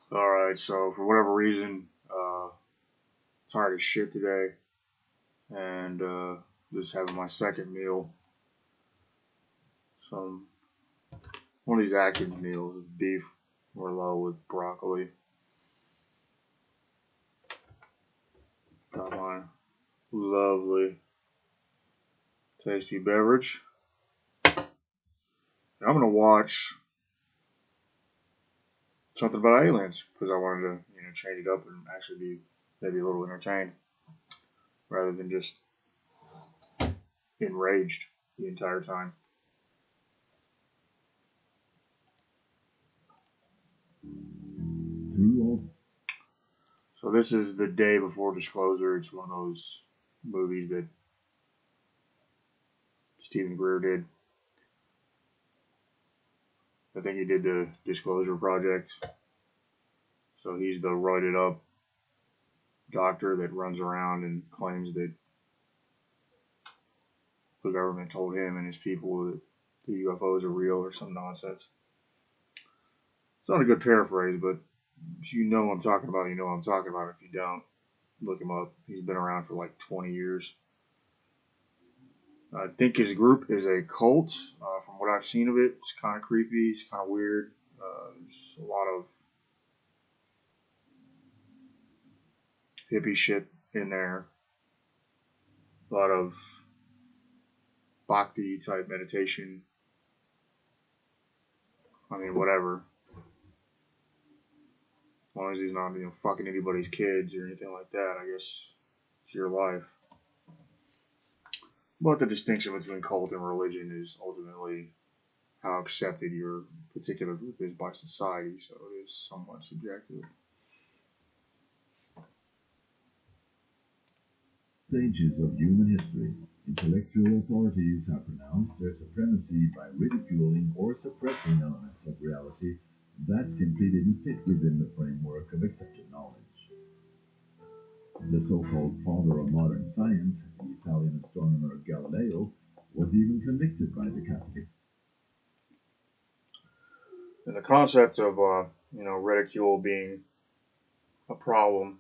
Alright, so for whatever reason, tired as shit today, and just having my second meal. Some one of these Atkins meals with beef merlot with broccoli. Got my lovely, tasty beverage. And I'm gonna watch something about aliens because I wanted to, change it up and actually be maybe a little entertained rather than just enraged the entire time. So this is The Day Before Disclosure. It's one of those movies that Stephen Greer did. I think he did the Disclosure Project. So he's the roided up doctor that runs around and claims that the government told him and his people that the UFOs are real or some nonsense. It's not a good paraphrase, but if you know what I'm talking about, you know what I'm talking about. If you don't, look him up. He's been around for like 20 years. I think his group is a cult. From what I've seen of it, it's kind of creepy. It's kind of weird. There's a lot of hippie shit in there. A lot of bhakti type meditation. I mean, whatever. As long as he's not, fucking anybody's kids or anything like that, I guess it's your life. But the distinction between cult and religion is ultimately how accepted your particular group is by society, so it is somewhat subjective. Stages of human history, intellectual authorities have pronounced their supremacy by ridiculing or suppressing elements of reality that simply didn't fit within the framework of accepted knowledge. The so-called father of modern science, the Italian astronomer Galileo, was even convicted by the Catholic. And the concept of, ridicule being a problem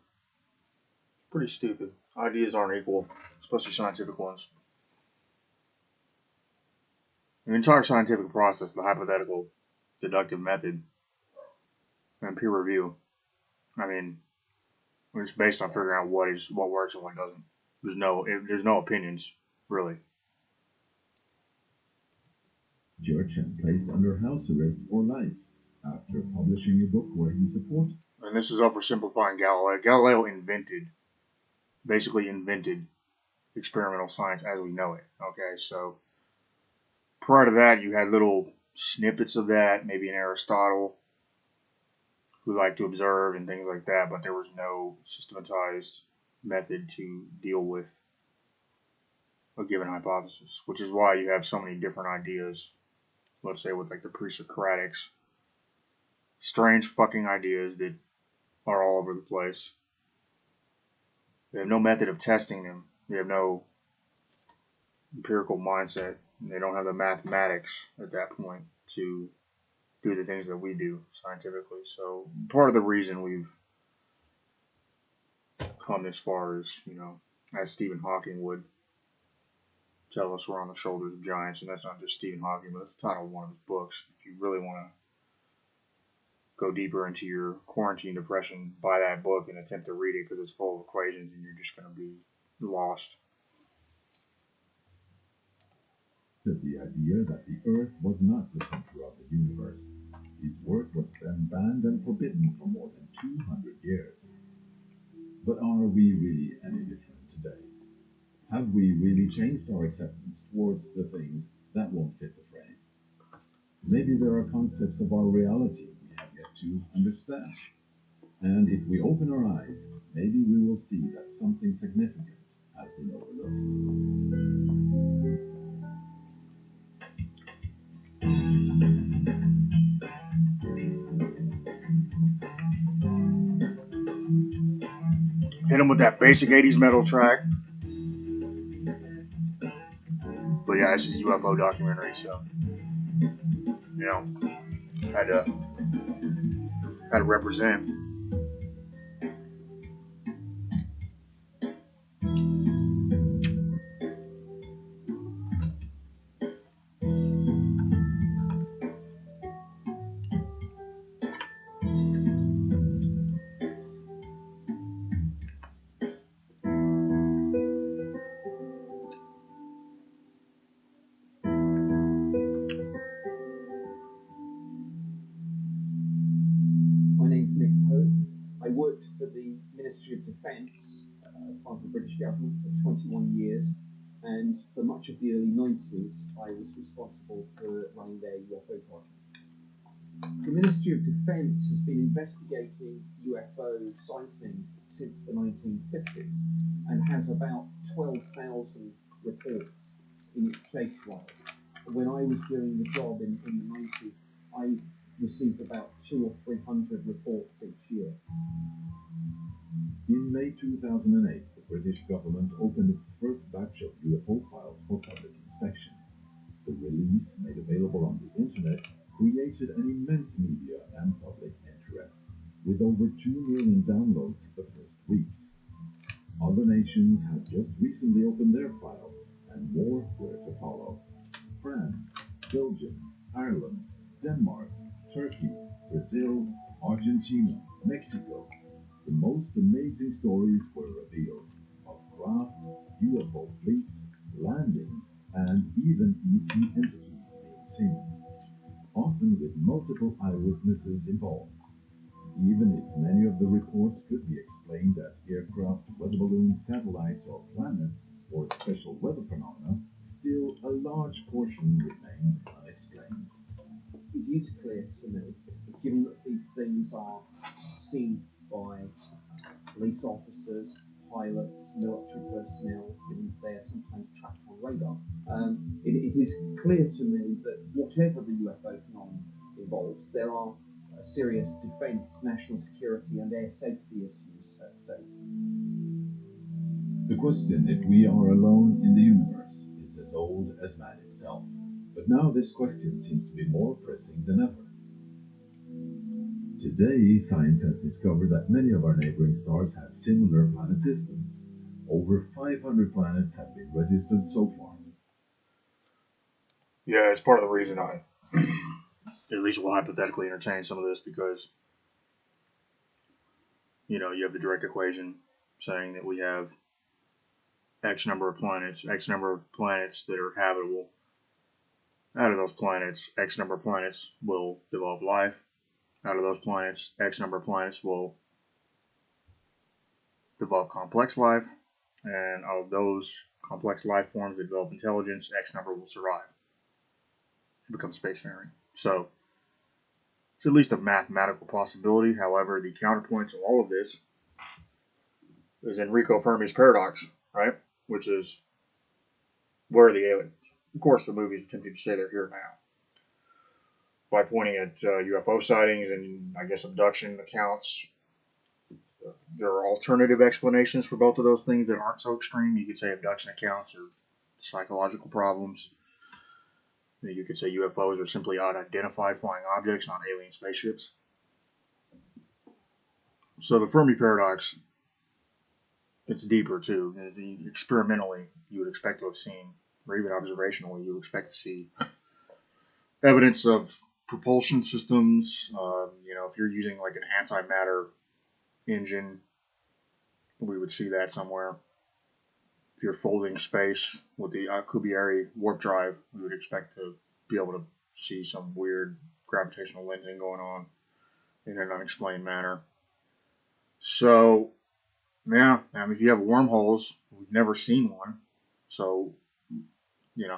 is pretty stupid. Ideas aren't equal, especially scientific ones. The entire scientific process, the hypothetical, deductive method, and peer review, it's based on figuring out what works and what doesn't. There's no opinions, really. Jurchen placed under house arrest for life after publishing a book where he supported. And this is oversimplifying Galileo. Galileo basically invented experimental science as we know it. Okay, so prior to that, you had little snippets of that, maybe in Aristotle, who liked to observe and things like that, but there was no systematized method to deal with a given hypothesis, which is why you have so many different ideas. Let's say with like the pre-Socratics, strange fucking ideas that are all over the place. They have no method of testing them. They have no empirical mindset. And they don't have the mathematics at that point to do the things that we do scientifically. So part of the reason we've come this far is, as Stephen Hawking would tell us, we're on the shoulders of giants. And that's not just Stephen Hawking, but it's the title of one of his books. If you really want to go deeper into your quarantine depression, buy that book and attempt to read it because it's full of equations and you're just going to be lost. The idea that the Earth was not the center of the universe. His work was then banned and forbidden for more than 200 years. But are we really any different today? Have we really changed our acceptance towards the things that won't fit the frame? Maybe there are concepts of our reality we have yet to understand. And if we open our eyes, maybe we will see that something significant has been overlooked. Hit him with that basic 80s metal track. But yeah, this is a UFO documentary, so had to represent. I worked for the Ministry of Defence, part of the British government, for 21 years, and for much of the early 90s, I was responsible for running their UFO project. The Ministry of Defence has been investigating UFO sightings since the 1950s and has about 12,000 reports in its case file. When I was doing the job in the 90s, I received about 200 or 300 reports each year. In May 2008, the British government opened its first batch of UFO files for public inspection. The release, made available on the internet, created an immense media and public interest, with over 2 million downloads the first weeks. Other nations have just recently opened their files, and more were to follow. France, Belgium, Ireland, Denmark, Turkey, Brazil, Argentina, Mexico. The most amazing stories were revealed of craft, UFO fleets, landings, and even ET entities being seen, often with multiple eyewitnesses involved. Even if many of the reports could be explained as aircraft, weather balloons, satellites, or planets, or special weather phenomena, still a large portion remained unexplained. It is clear to me, given that these things are seen by police officers, pilots, military personnel, given that they are sometimes tracked on radar, it is clear to me that whatever the UFO phenomenon involves, there are serious defence, national security, and air safety issues at stake. The question if we are alone in the universe is as old as man himself, but now this question seems to be more pressing than ever. Today, science has discovered that many of our neighboring stars have similar planet systems. Over 500 planets have been registered so far. Yeah, it's part of the reason I at least will hypothetically entertain some of this, because you have the direct equation saying that we have X number of planets that are habitable. Out of those planets, X number of planets will develop life. Out of those planets, X number of planets will develop complex life. And out of those complex life forms that develop intelligence, X number will survive and become spacefaring. So it's at least a mathematical possibility. However, the counterpoint to all of this is Enrico Fermi's paradox, right? Which is, where are the aliens? Of course, the movie is attempting to say they're here now by pointing at UFO sightings and, I guess, abduction accounts. There are alternative explanations for both of those things that aren't so extreme. You could say abduction accounts are psychological problems. You could say UFOs are simply unidentified flying objects, not alien spaceships. So the Fermi paradox, it's deeper too. Experimentally, you would expect to have seen, or even observationally, you would expect to see evidence of propulsion systems. If you're using like an antimatter engine, we would see that somewhere. If you're folding space with the Alcubierre warp drive, we would expect to be able to see some weird gravitational lensing going on in an unexplained manner. So, yeah, if you have wormholes, we've never seen one. So,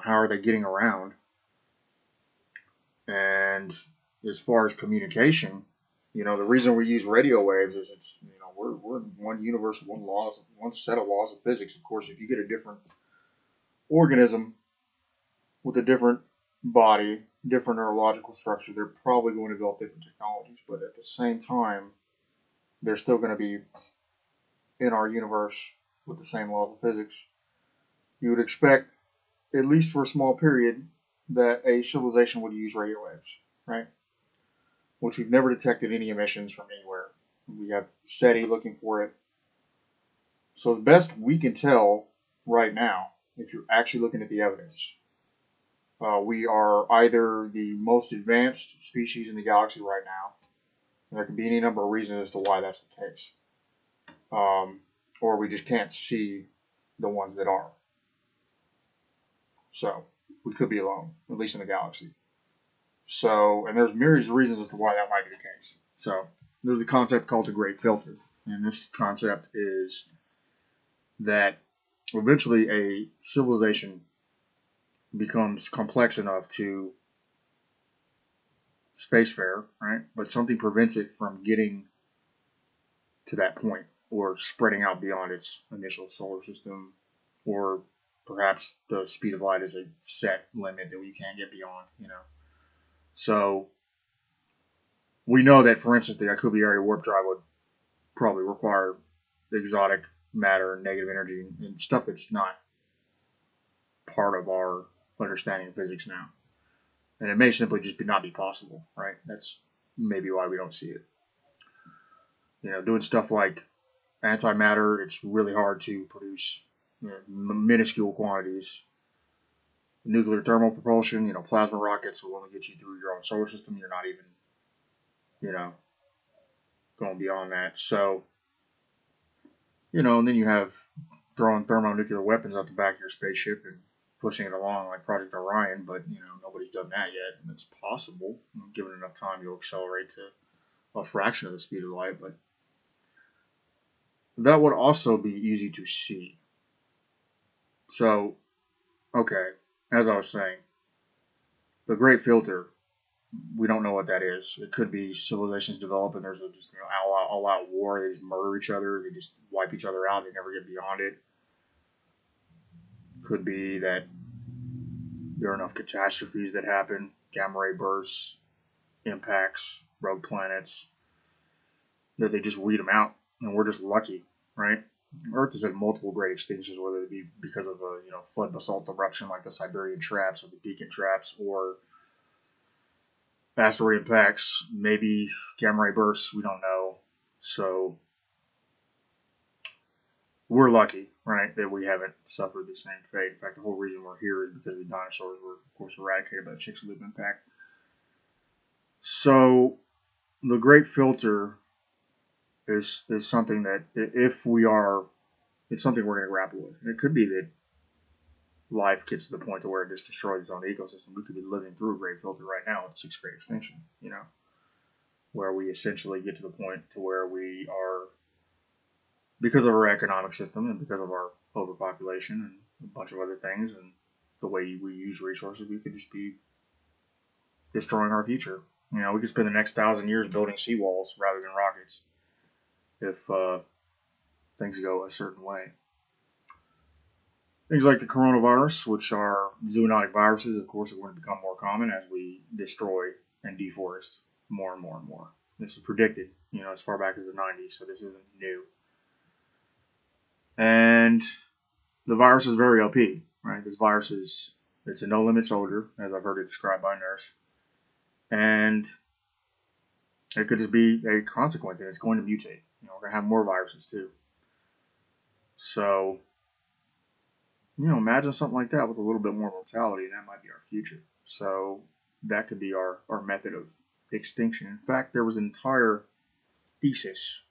how are they getting around? And as far as communication, the reason we use radio waves is it's, we're in one universe, one set of laws of physics. Of course, if you get a different organism with a different body, different neurological structure, they're probably going to develop different technologies. But at the same time, they're still going to be in our universe with the same laws of physics. You would expect, at least for a small period, that a civilization would use radio waves, right? Which we've never detected any emissions from anywhere. We have SETI looking for it. So the best we can tell right now, if you're actually looking at the evidence, we are either the most advanced species in the galaxy right now, and there could be any number of reasons as to why that's the case, or we just can't see the ones that are. So we could be alone, at least in the galaxy. So, and there's myriad of reasons as to why that might be the case. So there's a concept called the Great Filter. And this concept is that eventually a civilization becomes complex enough to spacefarer, right? But something prevents it from getting to that point or spreading out beyond its initial solar system, or perhaps the speed of light is a set limit that we can't get beyond, So we know that, for instance, the Alcubierre warp drive would probably require exotic matter and negative energy and stuff that's not part of our understanding of physics now. And it may simply just not be possible, right? That's maybe why we don't see it. Doing stuff like antimatter, it's really hard to produce minuscule quantities. Nuclear thermal propulsion, plasma rockets will only get you through your own solar system. You're not even, going beyond that. So, and then you have throwing thermonuclear weapons out the back of your spaceship and pushing it along like Project Orion, but, nobody's done that yet, and it's possible. Given enough time, you'll accelerate to a fraction of the speed of light, but that would also be easy to see. So, okay, as I was saying, the Great Filter, we don't know what that is. It could be civilizations develop and there's just all-out war. They just murder each other. They just wipe each other out. They never get beyond it. Could be that there are enough catastrophes that happen, gamma ray bursts, impacts, rogue planets, that they just weed them out, and we're just lucky, right? Earth has had multiple great extinctions, whether it be because of a flood basalt eruption like the Siberian traps or the Deacon traps, or asteroid impacts, maybe gamma ray bursts, we don't know. So we're lucky, right, that we haven't suffered the same fate. In fact, the whole reason we're here is because the dinosaurs were, of course, eradicated by the Chicxulub impact. So the Great Filter is something that it's something we're going to grapple with. And it could be that life gets to the point to where it just destroys its own ecosystem. We could be living through a Great Filter right now with the sixth great extinction, where we essentially get to the point to where we are, because of our economic system and because of our overpopulation and a bunch of other things and the way we use resources, we could just be destroying our future. We could spend the next 1,000 years building seawalls rather than rockets if things go a certain way. Things like the coronavirus, which are zoonotic viruses, of course, are going to become more common as we destroy and deforest more and more and more. This is predicted, as far back as the 90s, so this isn't new. And the virus is very OP, right? This virus it's a no-limit soldier, as I've heard it described by a nurse. And it could just be a consequence, and it's going to mutate. We're going to have more viruses, too. So, imagine something like that with a little bit more mortality, and that might be our future. So that could be our method of extinction. In fact, there was an entire thesis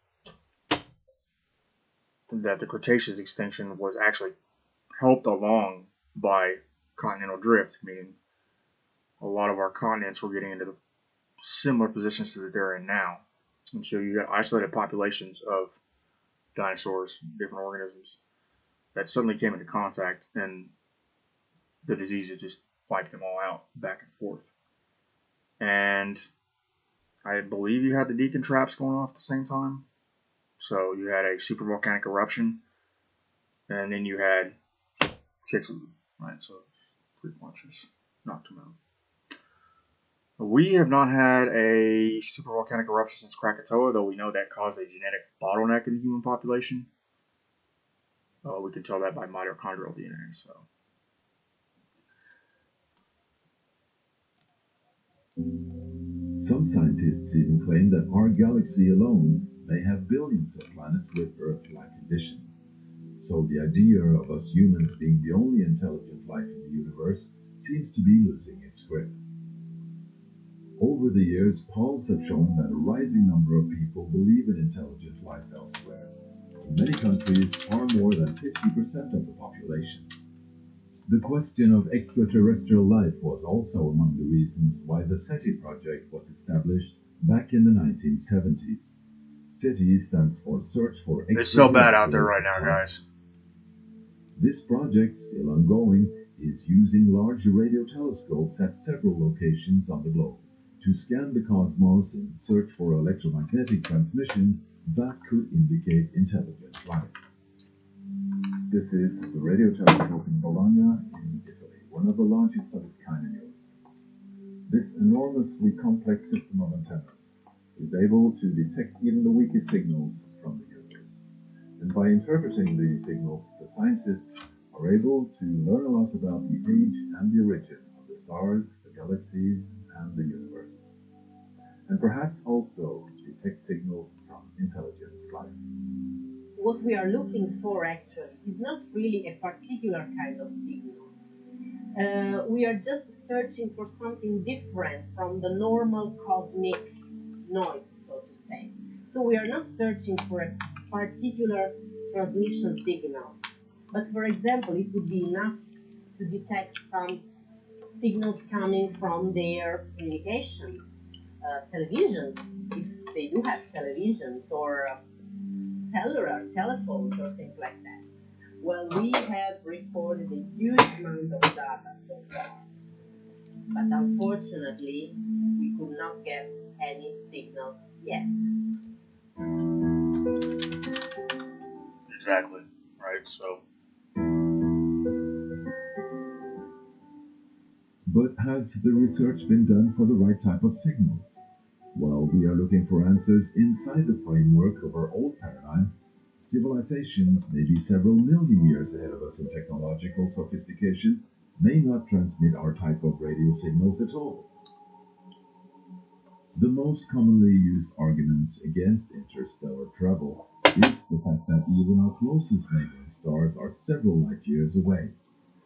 that the Cretaceous extinction was actually helped along by continental drift, meaning a lot of our continents were getting into the similar positions that they're in now. And so you got isolated populations of dinosaurs, different organisms, that suddenly came into contact, and the diseases just wiped them all out back and forth. And I believe you had the Deacon traps going off at the same time. So you had a supervolcanic eruption, and then you had Chicxulub, right? So pretty much just knocked them out. We have not had a supervolcanic eruption since Krakatoa, though we know that caused a genetic bottleneck in the human population. We can tell that by mitochondrial DNA. So, some scientists even claim that our galaxy alone may have billions of planets with Earth-like conditions. So the idea of us humans being the only intelligent life in the universe seems to be losing its grip. Over the years, polls have shown that a rising number of people believe in intelligent life elsewhere. In many countries, far more than 50% of the population. The question of extraterrestrial life was also among the reasons why the SETI project was established back in the 1970s. SETI stands for Search for It's so bad out there Extraterrestrial right now, guys. This project, still ongoing, is using large radio telescopes at several locations on the globe to scan the cosmos in search for electromagnetic transmissions that could indicate intelligent life. This is the radio telescope in Bologna, in Italy, one of the largest of its kind in Europe. This enormously complex system of antennas is able to detect even the weakest signals from the universe. And by interpreting these signals, the scientists are able to learn a lot about the age and the origin of the stars, the galaxies, and the universe. And perhaps also detect signals from intelligent life. What we are looking for actually is not really a particular kind of signal. We are just searching for something different from the normal cosmic noise, so to say. So we are not searching for a particular transmission signal. But for example, it would be enough to detect some signals coming from their communications, televisions, if they do have televisions, or cellular telephones or things like that. Well, we have recorded a huge amount of data so far, but unfortunately, we could not get any signal yet. Exactly. Right. So But has the research been done for the right type of signals? While we are looking for answers inside the framework of our old paradigm, civilizations maybe several million years ahead of us in technological sophistication may not transmit our type of radio signals at all. The most commonly used argument against interstellar travel is the fact that even our closest neighboring stars are several light years away.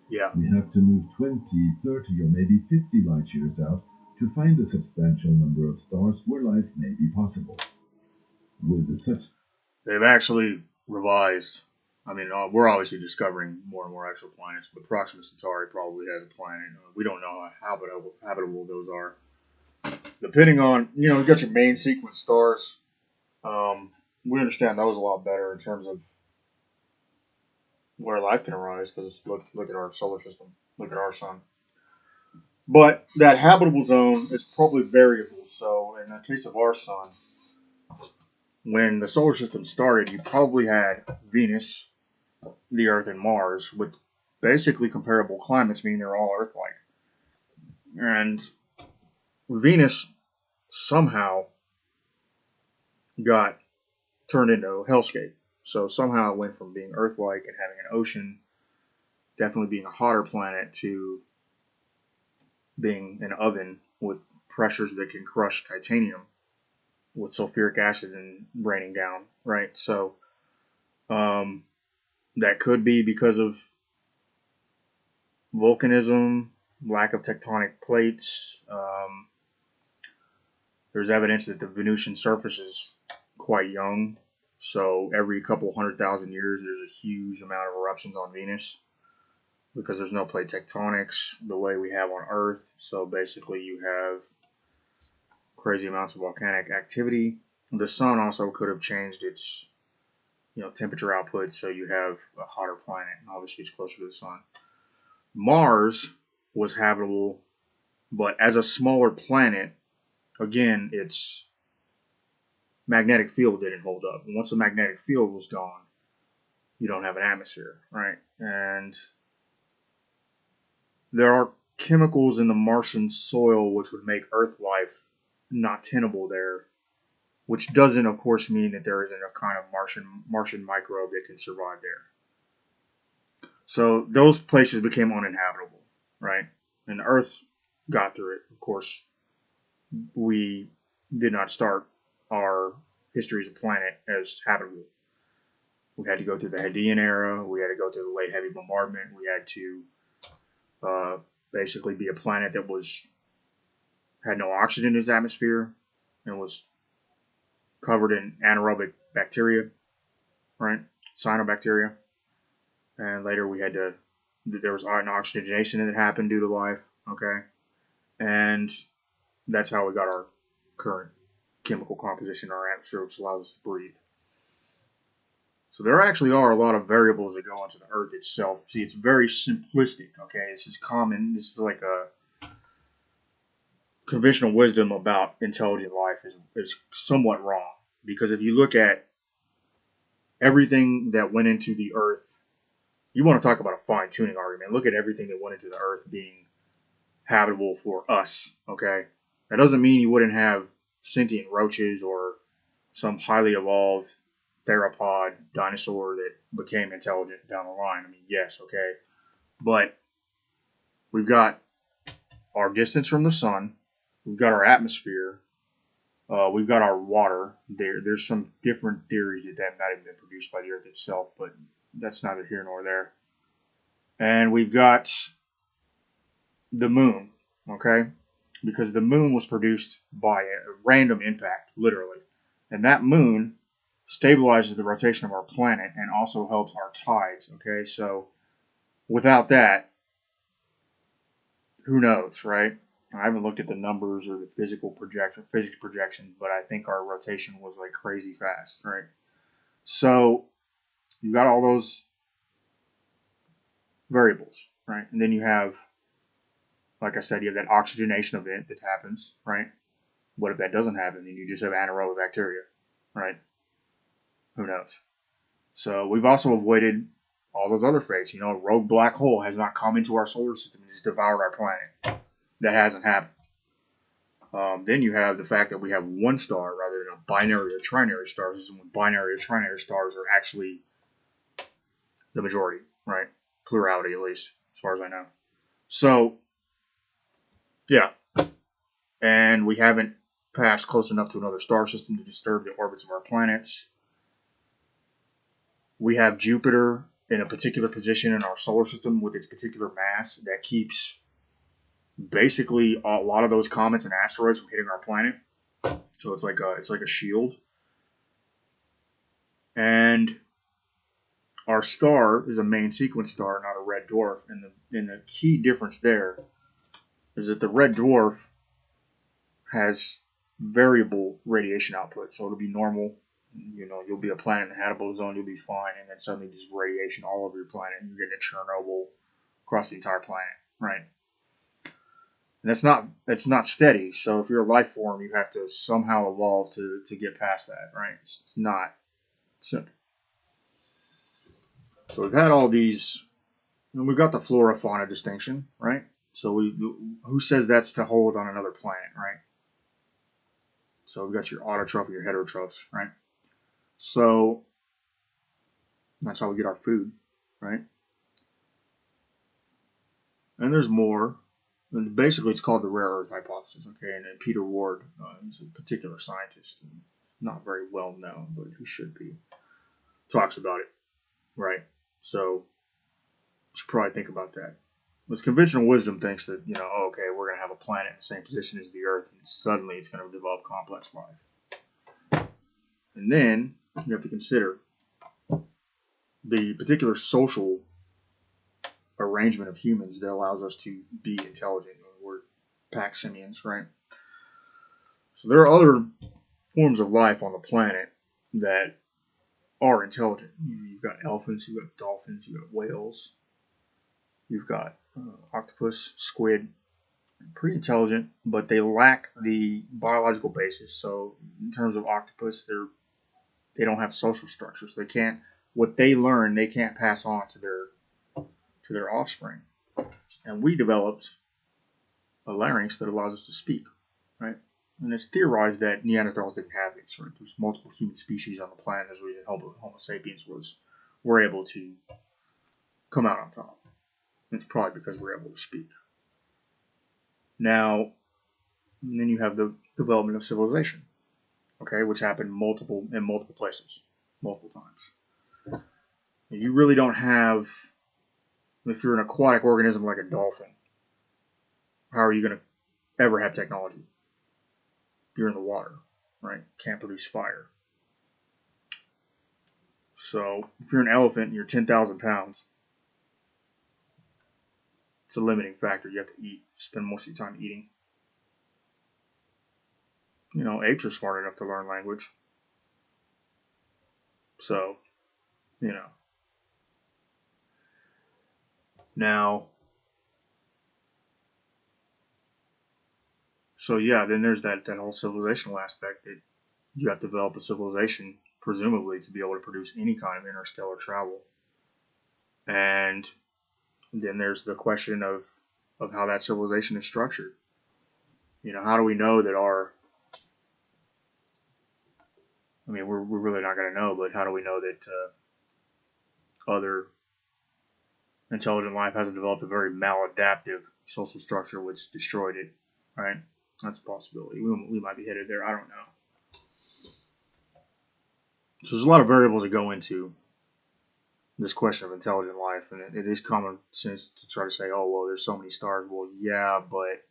yeah, We have to move 20, 30, or maybe 50 light years out to find a substantial number of stars where life may be possible. With such, they've actually revised. I mean, we're obviously discovering more and more exoplanets, but Proxima Centauri probably has a planet. We don't know how habitable those are. Depending on, you got your main sequence stars. We understand those a lot better in terms of where life can arise, because look at our solar system, look at our sun. But that habitable zone is probably variable. So in the case of our sun, when the solar system started, you probably had Venus, the Earth, and Mars with basically comparable climates, meaning they're all Earth-like. And Venus somehow got turned into a hellscape. So somehow it went from being Earth-like and having an ocean, definitely being a hotter planet, to being an oven with pressures that can crush titanium with sulfuric acid and raining down, right? So that could be because of volcanism, lack of tectonic plates. There's evidence that the Venusian surface is quite young. So every couple 100,000 years, there's a huge amount of eruptions on Venus because there's no plate tectonics the way we have on Earth. So basically, you have crazy amounts of volcanic activity. The sun also could have changed its temperature output, so you have a hotter planet, and obviously it's closer to the sun. Mars was habitable, but as a smaller planet, again, its magnetic field didn't hold up. And once the magnetic field was gone, you don't have an atmosphere, right? And there are chemicals in the Martian soil which would make Earth life not tenable there, which doesn't, of course, mean that there isn't a kind of Martian microbe that can survive there. So those places became uninhabitable, right? And Earth got through it. Of course, we did not start our history as a planet as habitable. We had to go through the Hadean era. We had to go through the late heavy bombardment. We had to basically be a planet that had no oxygen in its atmosphere and was covered in anaerobic bacteria, right? Cyanobacteria. And later there was an oxygenation that happened due to life, okay? And that's how we got our current chemical composition in our atmosphere, which allows us to breathe. So there actually are a lot of variables that go into the Earth itself. See, it's very simplistic, okay? This is common. This is like a conventional wisdom about intelligent life is somewhat wrong. Because if you look at everything that went into the Earth, you want to talk about a fine-tuning argument. Look at everything that went into the Earth being habitable for us, okay? That doesn't mean you wouldn't have sentient roaches or some highly evolved theropod dinosaur that became intelligent down the line. I mean, yes, okay. But we've got our distance from the sun. We've got our atmosphere. We've got our water. There's some different theories that might have been produced by the Earth itself, but that's neither here nor there. And we've got the moon, okay? Because the moon was produced by a random impact, literally. And that moon stabilizes the rotation of our planet and also helps our tides, okay? So without that, who knows, right? I haven't looked at the numbers or the physics projections, but I think our rotation was like crazy fast, right? So you got all those variables, right? And then you have, like I said, you have that oxygenation event that happens, right? What if that doesn't happen? Then you just have anaerobic bacteria, right? Who knows? So we've also avoided all those other fates. A rogue black hole has not come into our solar system and just devoured our planet. That hasn't happened. Then you have the fact that we have one star rather than a binary or trinary star system, when binary or trinary stars are actually the majority, right? Plurality, at least, as far as I know. So, yeah. And we haven't passed close enough to another star system to disturb the orbits of our planets. We have Jupiter in a particular position in our solar system with its particular mass that keeps basically a lot of those comets and asteroids from hitting our planet. So it's like a shield. And our star is a main sequence star, not a red dwarf. And the key difference there is that the red dwarf has variable radiation output. So it'll be normal. You'll be a planet in the habitable zone, you'll be fine, and then suddenly just radiation all over your planet, and you're getting a Chernobyl across the entire planet, right? And that's not steady. So if you're a life form, you have to somehow evolve to get past that, right? It's not simple. So we've had all these, and we've got the flora fauna distinction, right? So who says that's to hold on another planet, right? So we've got your autotroph and your heterotrophs, right? So that's how we get our food, right? And there's more. And basically, it's called the rare earth hypothesis, okay? And Peter Ward is a particular scientist, not very well known, but he should be. Talks about it, right? So you should probably think about that. This conventional wisdom thinks that, okay, we're going to have a planet in the same position as the Earth, and suddenly it's going to develop complex life. And then you have to consider the particular social arrangement of humans that allows us to be intelligent. We're pack simians, right? So there are other forms of life on the planet that are intelligent. You've got elephants, you've got dolphins, you've got whales, you've got octopus, squid. Pretty intelligent, but they lack the biological basis. So in terms of octopus, they don't have social structures. They can't. What they learn, they can't pass on to their offspring. And we developed a larynx that allows us to speak, right? And it's theorized that Neanderthals didn't have it. Right? There's multiple human species on the planet. There's reason Homo sapiens were able to come out on top. And it's probably because we're able to speak. Now, and then you have the development of civilization, okay, which happened in multiple places, multiple times. And you really don't have, if you're an aquatic organism like a dolphin, how are you going to ever have technology? You're in the water, right? Can't produce fire. So if you're an elephant and you're 10,000 pounds, it's a limiting factor. You have to eat, spend most of your time eating. apes are smart enough to learn language. So, you know. Now, so yeah, then there's that whole civilizational aspect that you have to develop a civilization, presumably, to be able to produce any kind of interstellar travel. And then there's the question of how that civilization is structured. How do we know that we're really not going to know, but how do we know that other intelligent life hasn't developed a very maladaptive social structure which destroyed it, right? That's a possibility. We might be headed there. I don't know. So there's a lot of variables that go into this question of intelligent life, and it is common sense to try to say, oh, well, there's so many stars. Well, yeah, but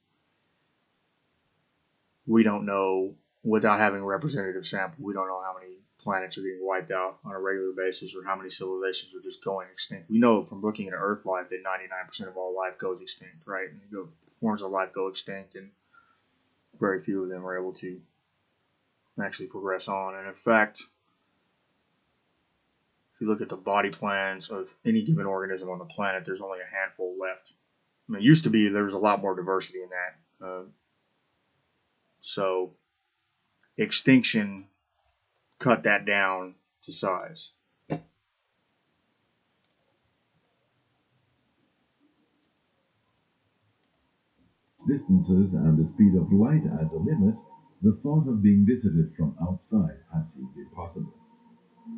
we don't know, without having a representative sample, we don't know how many planets are getting wiped out on a regular basis or how many civilizations are just going extinct. We know from looking at Earth life that 99% of all life goes extinct, right? And forms of life go extinct, and very few of them are able to actually progress on. And in fact, if you look at the body plans of any given organism on the planet, there's only a handful left. I mean, it used to be there was a lot more diversity in that. So extinction cut that down to size. Distances and the speed of light as a limit, the thought of being visited from outside has seemed impossible.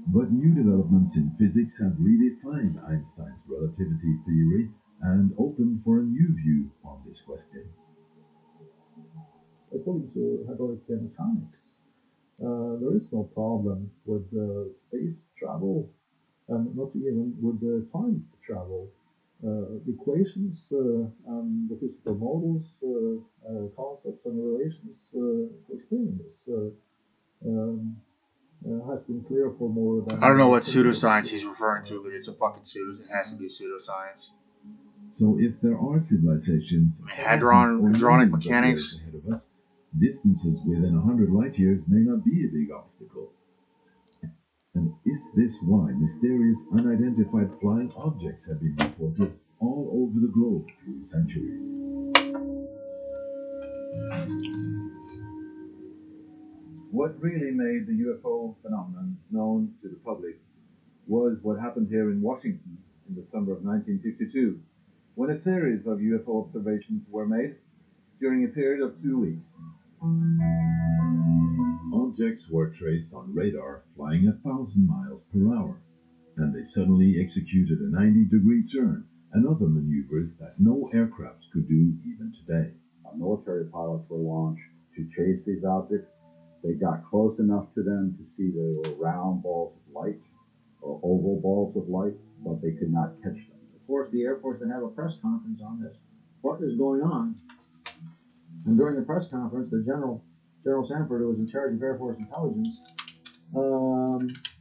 But new developments in physics have redefined Einstein's relativity theory and opened for a new view on this question. According to hydraulic mechanics, there is no problem with space travel, and not even with time travel. The equations and the physical models, concepts and relations for explaining this has been clear for more than. I don't know what pseudoscience he's referring to, but it's a fucking pseudoscience. It has to be a pseudoscience. So if there are civilizations hadronic mechanics ahead of us, distances within 100 light years may not be a big obstacle. And is this why mysterious unidentified flying objects have been reported all over the globe through centuries? What really made the UFO phenomenon known to the public was what happened here in Washington in the summer of 1952, when a series of UFO observations were made during a period of 2 weeks. Objects were traced on radar flying 1,000 miles per hour, and they suddenly executed a 90-degree turn and other maneuvers that no aircraft could do even today. Military pilots were launched to chase these objects. They got close enough to them to see they were round balls of light or oval balls of light, but they could not catch them. It forced the Air Force to have a press conference on this. What is going on? And during the press conference, the General Sanford, who was in charge of Air Force intelligence,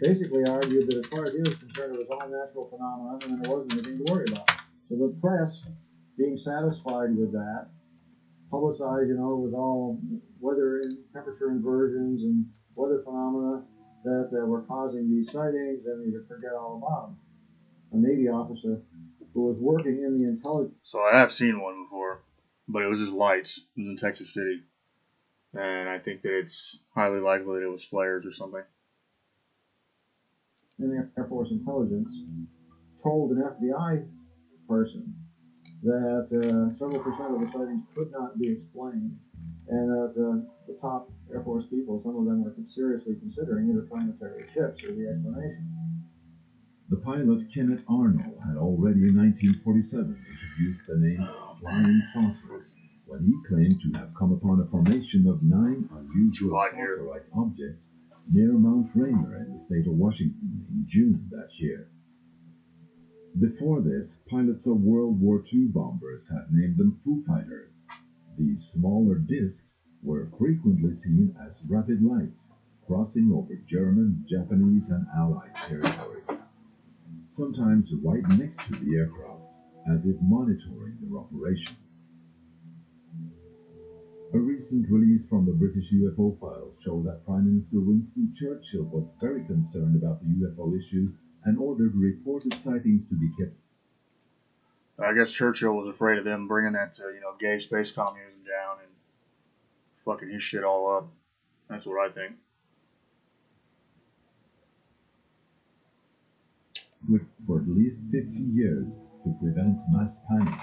basically argued that as far as he was concerned, it was all natural phenomenon and there wasn't anything to worry about. So the press, being satisfied with that, publicized, with all weather and temperature inversions and weather phenomena that were causing these sightings, and you could forget all about them. A Navy officer who was working in the intelligence. So I have seen one before, but it was just lights. It was in Texas City. And I think that it's highly likely that it was flares or something. In the Air Force intelligence, told an FBI person that several percent of the sightings could not be explained, and that the top Air Force people, some of them were seriously considering interplanetary ships as the explanation. The pilot Kenneth Arnold had already in 1947 introduced the name flying saucers when he claimed to have come upon a formation of 9 unusual saucer-like objects near Mount Rainier in the state of Washington in June that year. Before this, pilots of World War II bombers had named them Foo Fighters. These smaller discs were frequently seen as rapid lights crossing over German, Japanese, and Allied territories, sometimes right next to the aircraft, as if monitoring their operations. A recent release from the British UFO files showed that Prime Minister Winston Churchill was very concerned about the UFO issue and ordered reported sightings to be kept. I guess Churchill was afraid of them bringing that, gay space communism down and fucking his shit all up. That's what I think. For at least 50 years to prevent mass panic.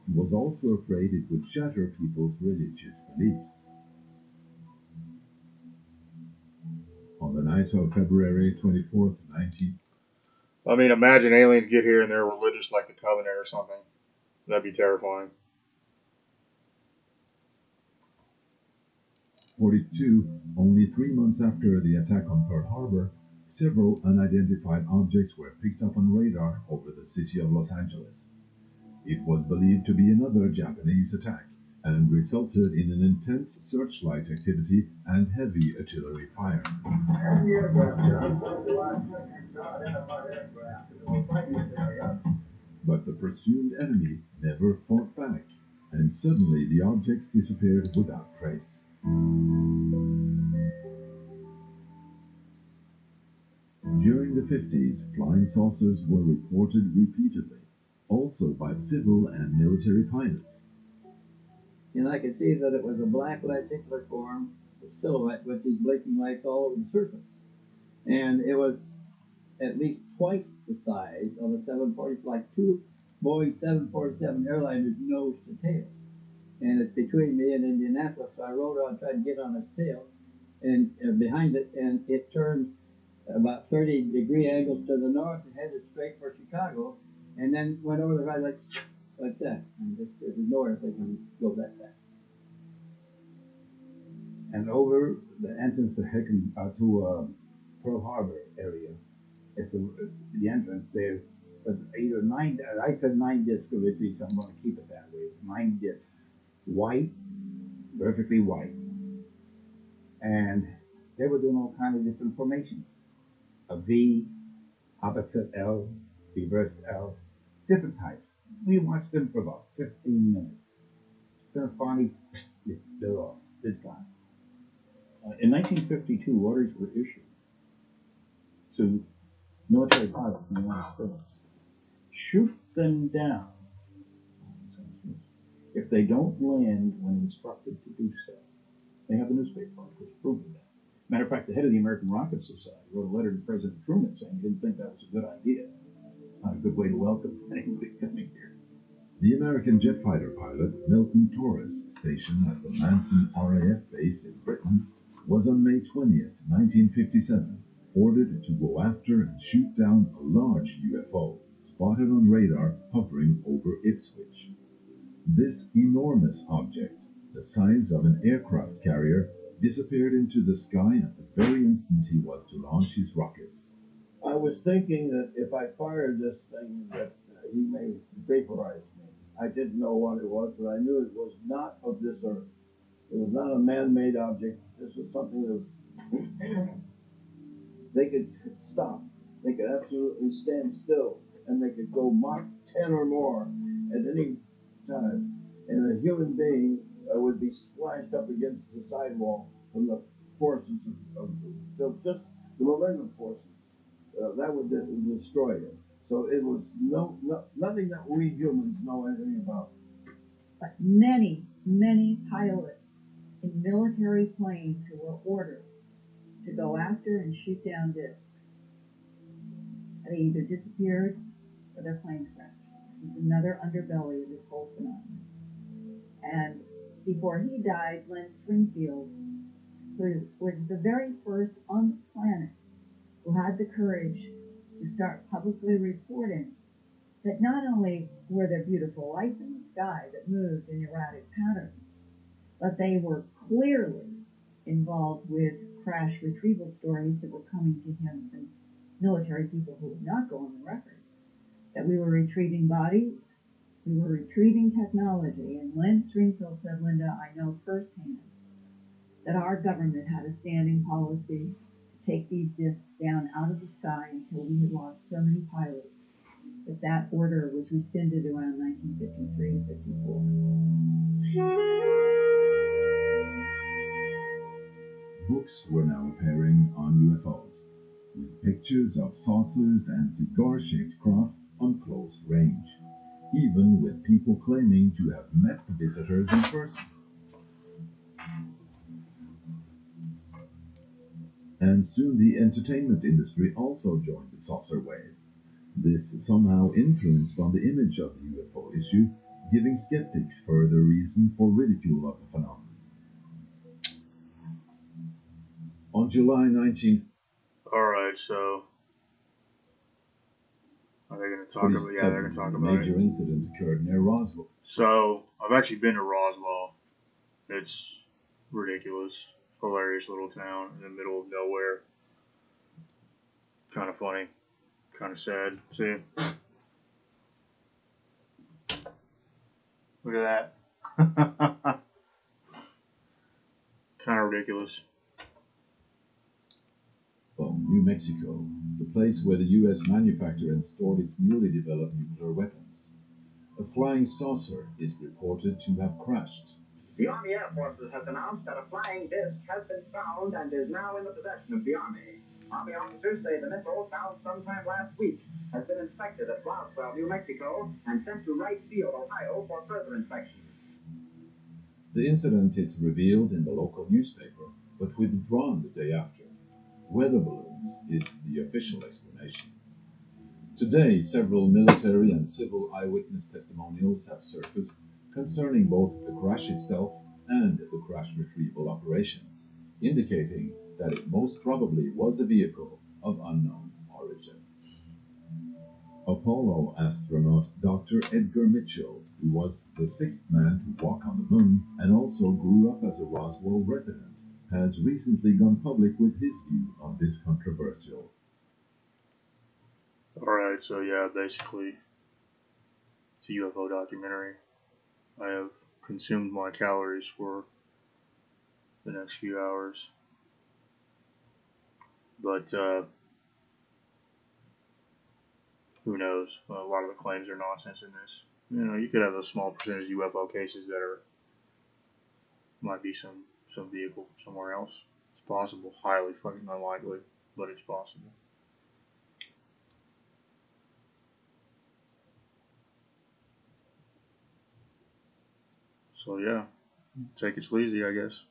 He was also afraid it would shatter people's religious beliefs. On the night of February 24th, imagine aliens get here and they're religious like the Covenant or something. That'd be terrifying. 1942, only 3 months after the attack on Pearl Harbor, several unidentified objects were picked up on radar over the city of Los Angeles. It was believed to be another Japanese attack and resulted in an intense searchlight activity and heavy artillery fire. But the presumed enemy never fought back, and suddenly the objects disappeared without trace. During the 50s, flying saucers were reported repeatedly, also by civil and military pilots. And I could see that it was a black lenticular form, a silhouette with these blinking lights all over the surface. And it was at least twice the size of a 747, like two Boeing 747 airliners nose to tail. And it's between me and Indianapolis, so I rode on, tried to get on its tail, and behind it, and it turned about 30-degree angles to the north and headed straight for Chicago, and then went over the right like that. And just, there's no airplane can go that fast. And over the entrance to Pearl Harbor area, it's the entrance there was either 9. I said 9 discs originally, so I'm going to keep it that way. 9 discs, white, perfectly white, and they were doing all kinds of different formations: a V, opposite L, reversed L, different types. We watched them for about 15 minutes. Then finally, they're off. It's gone. In 1952, orders were issued to military pilots in the United States. Shoot them down if they don't land when instructed to do so. They have the newspaper articles proving that. Matter of fact, the head of the American Rocket Society wrote a letter to President Truman saying he didn't think that was a good idea. Not a good way to welcome anybody coming here. The American jet fighter pilot Milton Torres, stationed at the Manson RAF base in Britain, was on May 20th, 1957, ordered to go after and shoot down a large UFO spotted on radar hovering over Ipswich. This enormous object, the size of an aircraft carrier, disappeared into the sky at the very instant he was to launch his rockets. I was thinking that if I fired this thing, that he may vaporize me. I didn't know what it was, but I knew it was not of this earth. It was not a man-made object. This was something that was... They could stop. They could absolutely stand still, and they could go Mach 10 or more at any time. And a human being would be splashed up against the sidewall from the forces of just the momentum forces. That would destroy it. So it was nothing that we humans know anything about. But many, many pilots in military planes who were ordered to go after and shoot down discs, they either disappeared or their planes crashed. This is another underbelly of this whole phenomenon. And before he died, Len Springfield, who was the very first on the planet who had the courage to start publicly reporting that not only were there beautiful lights in the sky that moved in erratic patterns, but they were clearly involved with crash retrieval stories that were coming to him from military people who would not go on the record, that we were retrieving bodies, we were retrieving technology. And Len Springfield said, Linda, I know firsthand that our government had a standing policy to take these discs down out of the sky until we had lost so many pilots that that order was rescinded around 1953 to 54. books were now appearing on UFOs, with pictures of saucers and cigar-shaped craft on close range, even with people claiming to have met the visitors in person. And soon the entertainment industry also joined the saucer wave. This somehow influenced on the image of the UFO issue, giving skeptics further reason for ridicule of the phenomenon. On July 19th, Alright, so are they going to talk about? Yeah, they're going to talk a about it. major incident occurred near Roswell. So I've actually been to Roswell. It's ridiculous, hilarious little town in the middle of nowhere. Kind of funny, kind of sad. See, look at that. Kind of ridiculous. From New Mexico, the place where the U.S. manufactured and stored its newly developed nuclear weapons. A flying saucer is reported to have crashed. The Army Air Forces has announced that a flying disc has been found and is now in the possession of the Army. Army officers say the missile, found sometime last week, has been inspected at Roswell, New Mexico, and sent to Wright Field, Ohio, for further inspection. The incident is revealed in the local newspaper, but withdrawn the day after. Weather balloons is the official explanation. Today, several military and civil eyewitness testimonials have surfaced concerning both the crash itself and the crash retrieval operations, indicating that it most probably was a vehicle of unknown origin. Apollo astronaut Dr. Edgar Mitchell, who was the sixth man to walk on the moon and also grew up as a Roswell resident, has recently gone public with his view on this controversial. Alright, so yeah, basically, it's a UFO documentary. I have consumed my calories for the next few hours. But, who knows? A lot of the claims are nonsense in this. You know, you could have a small percentage of UFO cases that might be some vehicle somewhere else. It's possible. Highly fucking unlikely, but it's possible. So yeah, take it sleazy, I guess.